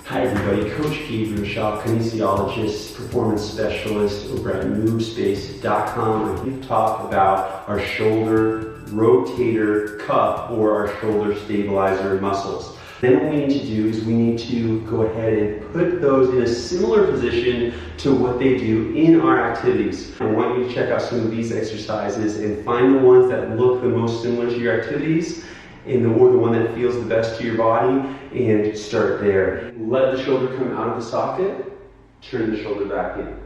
Hi everybody, Coach Gabriel Shaw, kinesiologist, performance specialist over at MoveSpace.com, and we talk about our shoulder rotator cuff or our shoulder stabilizer muscles. Then what we need to do is we need to go ahead and put those in a similar position to what they do in our activities. I want you to check out some of these exercises and find the ones that look the most similar to your activities or the one that feels the best to your body, and start there. Let the shoulder come out of the socket, turn the shoulder back in.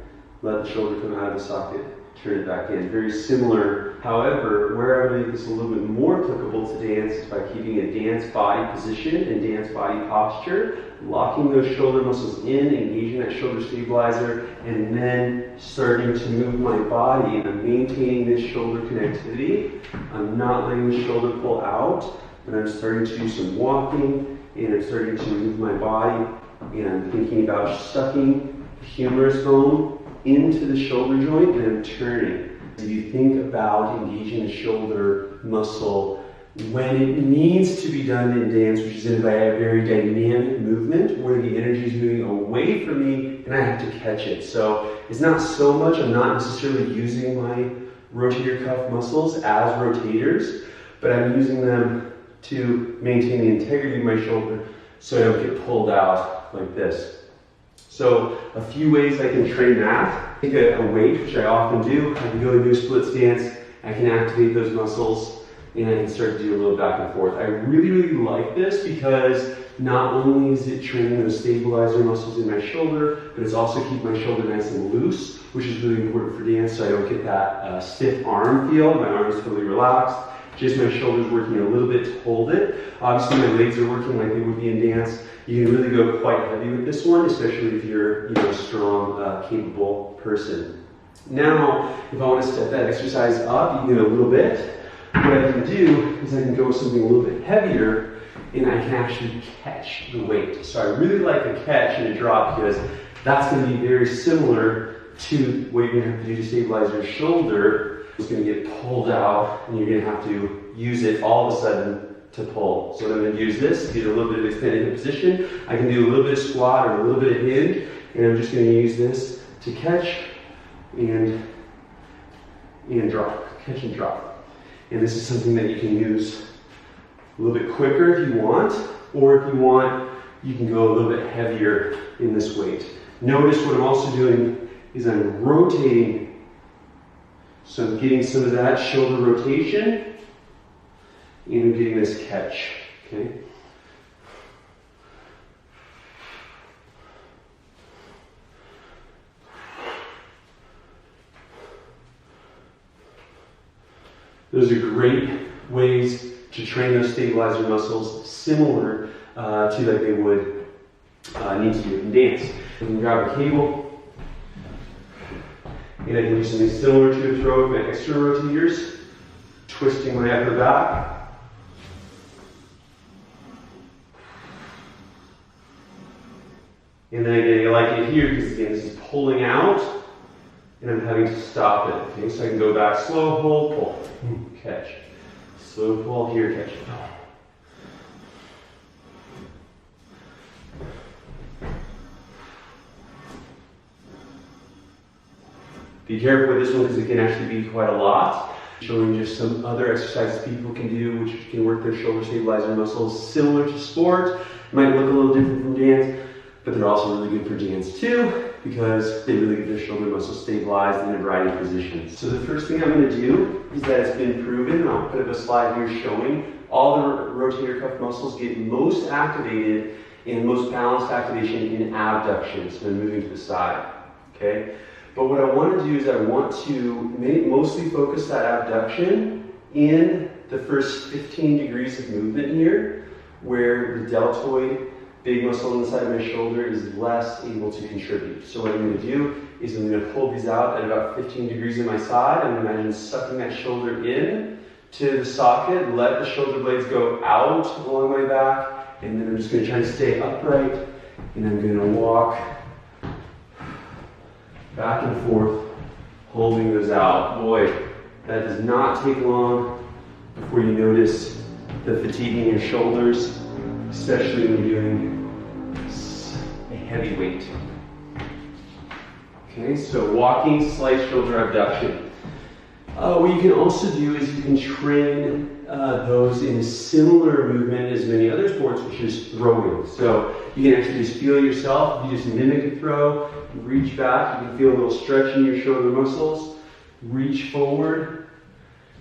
Let the shoulder come out of the socket, turn it back in. Very similar. However, where I make this a little bit more applicable to dance is by keeping a dance body position and dance body posture, locking those shoulder muscles in, engaging that shoulder stabilizer, and then starting to move my body. And I'm maintaining this shoulder connectivity. I'm not letting the shoulder pull out, but I'm starting to do some walking, and I'm starting to move my body, and I'm thinking about sucking the humerus bone into the shoulder joint, and I'm turning. If you think about engaging the shoulder muscle when it needs to be done in dance, which is in a very dynamic movement where the energy is moving away from me and I have to catch it. So it's not so much, I'm not necessarily using my rotator cuff muscles as rotators, but I'm using them to maintain the integrity of my shoulder so I don't get pulled out like this. So a few ways I can train that. Take a weight, which I often do. I can go and do a split stance. I can activate those muscles, and I can start to do a little back and forth. I really like this because not only is it training those stabilizer muscles in my shoulder, but it's also keeping my shoulder nice and loose, which is really important for dance so I don't get that stiff arm feel. My arm is totally relaxed. Just my shoulders working a little bit to hold it. Obviously my legs are working like they would be in dance. You can really go quite heavy with this one, especially if you're a strong, capable person. Now, if I want to step that exercise up even a little bit, what I can do is I can go with something a little bit heavier, and I can actually catch the weight. So I really like a catch and a drop because that's going to be very similar to what you're going to have to do to stabilize your shoulder. It's going to get pulled out, and you're going to have to use it all of a sudden to pull. So I'm going to use this to get a little bit of extended hip position. I can do a little bit of squat or a little bit of hinge, and I'm just going to use this to catch and drop, catch and drop. And this is something that you can use a little bit quicker if you want, or if you want, you can go a little bit heavier in this weight. Notice what I'm also doing is I'm rotating. So I'm getting some of that shoulder rotation, and I'm getting this catch, okay? Those are great ways to train those stabilizer muscles, similar to like they would need to do in dance. You can grab a cable, and I can do something similar to a throw with my external rotators, twisting my upper back. And then again, I like it here because again, this is pulling out, and I'm having to stop it. Okay, so I can go back, slow pull, pull, catch. Slow pull, here, catch. Be careful with this one because it can actually be quite a lot. Showing just some other exercises people can do which can work their shoulder stabilizer muscles similar to sport. Might look a little different from dance, but they're also really good for dance too because they really get their shoulder muscles stabilized in a variety of positions. So the first thing I'm going to do is that it's been proven, and I'll put up a slide here showing all the rotator cuff muscles get most activated and most balanced activation in abduction. So I'm moving to the side, okay? But what I want to do is I want to mostly focus that abduction in the first 15 degrees of movement here, where the deltoid, big muscle on the side of my shoulder, is less able to contribute. So what I'm going to do is I'm going to pull these out at about 15 degrees on my side. I'm going to imagine sucking that shoulder in to the socket, let the shoulder blades go out along my back, and then I'm just going to try to stay upright, and I'm going to walk back and forth, holding those out. Boy, that does not take long before you notice the fatigue in your shoulders, especially when you're doing heavy weight. Okay, so walking, slight shoulder abduction. What you can also do is you can train those in a similar movement as many other sports, which is throwing. So you can actually just feel it yourself. You just mimic a throw, reach back. You can feel a little stretch in your shoulder muscles. Reach forward.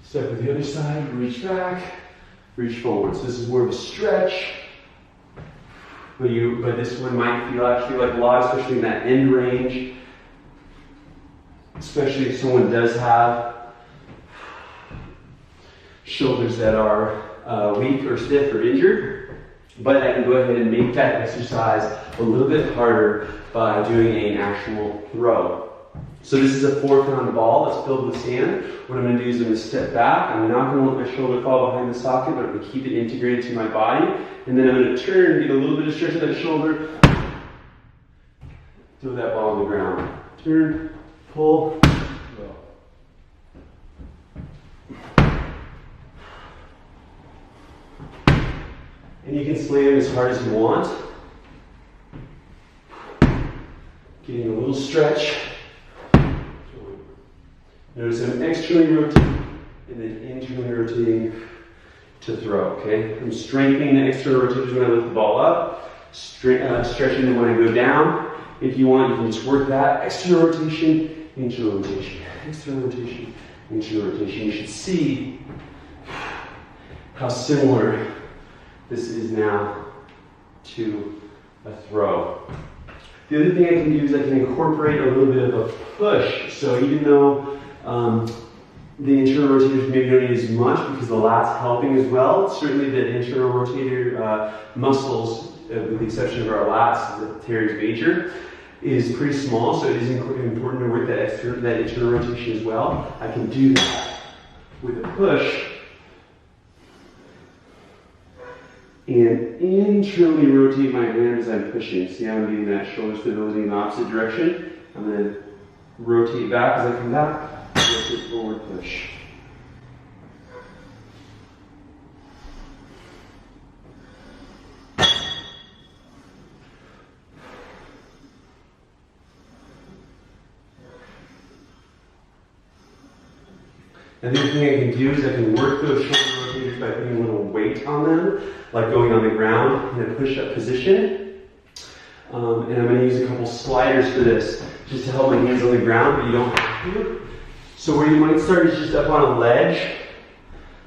Step with the other side. Reach back. Reach forward. So this is more of a stretch. But this one might feel actually like a lot, especially in that end range. Especially if someone does have shoulders that are weak or stiff or injured. But I can go ahead and make that exercise a little bit harder by doing an actual throw. So this is a 4-pound ball that's filled with sand. What I'm going to do is I'm going to step back. I'm not going to let my shoulder fall behind the socket, but I'm going to keep it integrated to my body. And then I'm going to turn, get a little bit of stretch of that shoulder, throw that ball on the ground. Turn, pull, throw. And you can slam as hard as you want. Getting a little stretch. Notice I'm externally rotating and then internally rotating to throw, okay? I'm strengthening the external rotators when I lift the ball up, stretching them when I go down. If you want, you can just work that. External rotation, internal rotation. External rotation, internal rotation. You should see how similar this is now to a throw. The other thing I can do is I can incorporate a little bit of a push. So even though the internal rotators maybe don't need as much because the lat's helping as well, certainly the internal rotator muscles, with the exception of our lats, the teres major, is pretty small, so it is important to work that internal rotation as well. I can do that with a push and internally rotate my hand as I'm pushing. See how I'm getting that shoulder stability in the opposite direction? I'm going to rotate back as I come back, rotate forward, push. And the other thing I can do is I can work those shoulder rotators by putting a little weight on them, like going on the ground in a push-up position. And I'm going to use a couple sliders for this, just to help my hands on the ground, but you don't have to. So where you might start is just up on a ledge,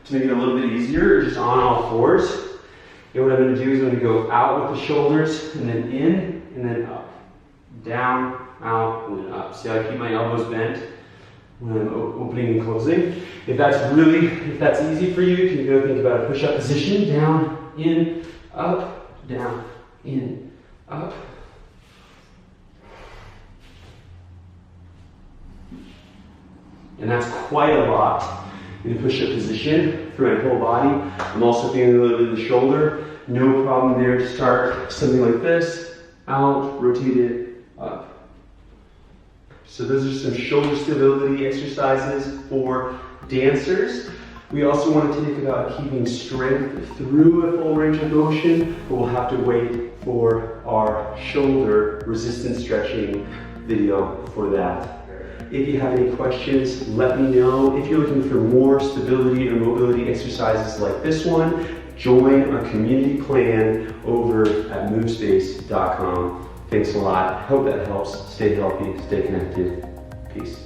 to make it a little bit easier, or just on all fours. And what I'm going to do is I'm going to go out with the shoulders, and then in, and then up. Down, out, and then up. See how I keep my elbows bent when I'm opening and closing. If that's easy for you, you can go think about a push-up position. Down, in, up, down, in, up. And that's quite a lot in a push-up position for my whole body. I'm also feeling a little bit of the shoulder. No problem there to start something like this. Out, rotate it, up. So those are some shoulder stability exercises for dancers. We also want to think about keeping strength through a full range of motion, but we'll have to wait for our shoulder resistance stretching video for that. If you have any questions, let me know. If you're looking for more stability or mobility exercises like this one, join our community plan over at movespace.com. Thanks a lot. Hope that helps. Stay healthy, stay connected. Peace.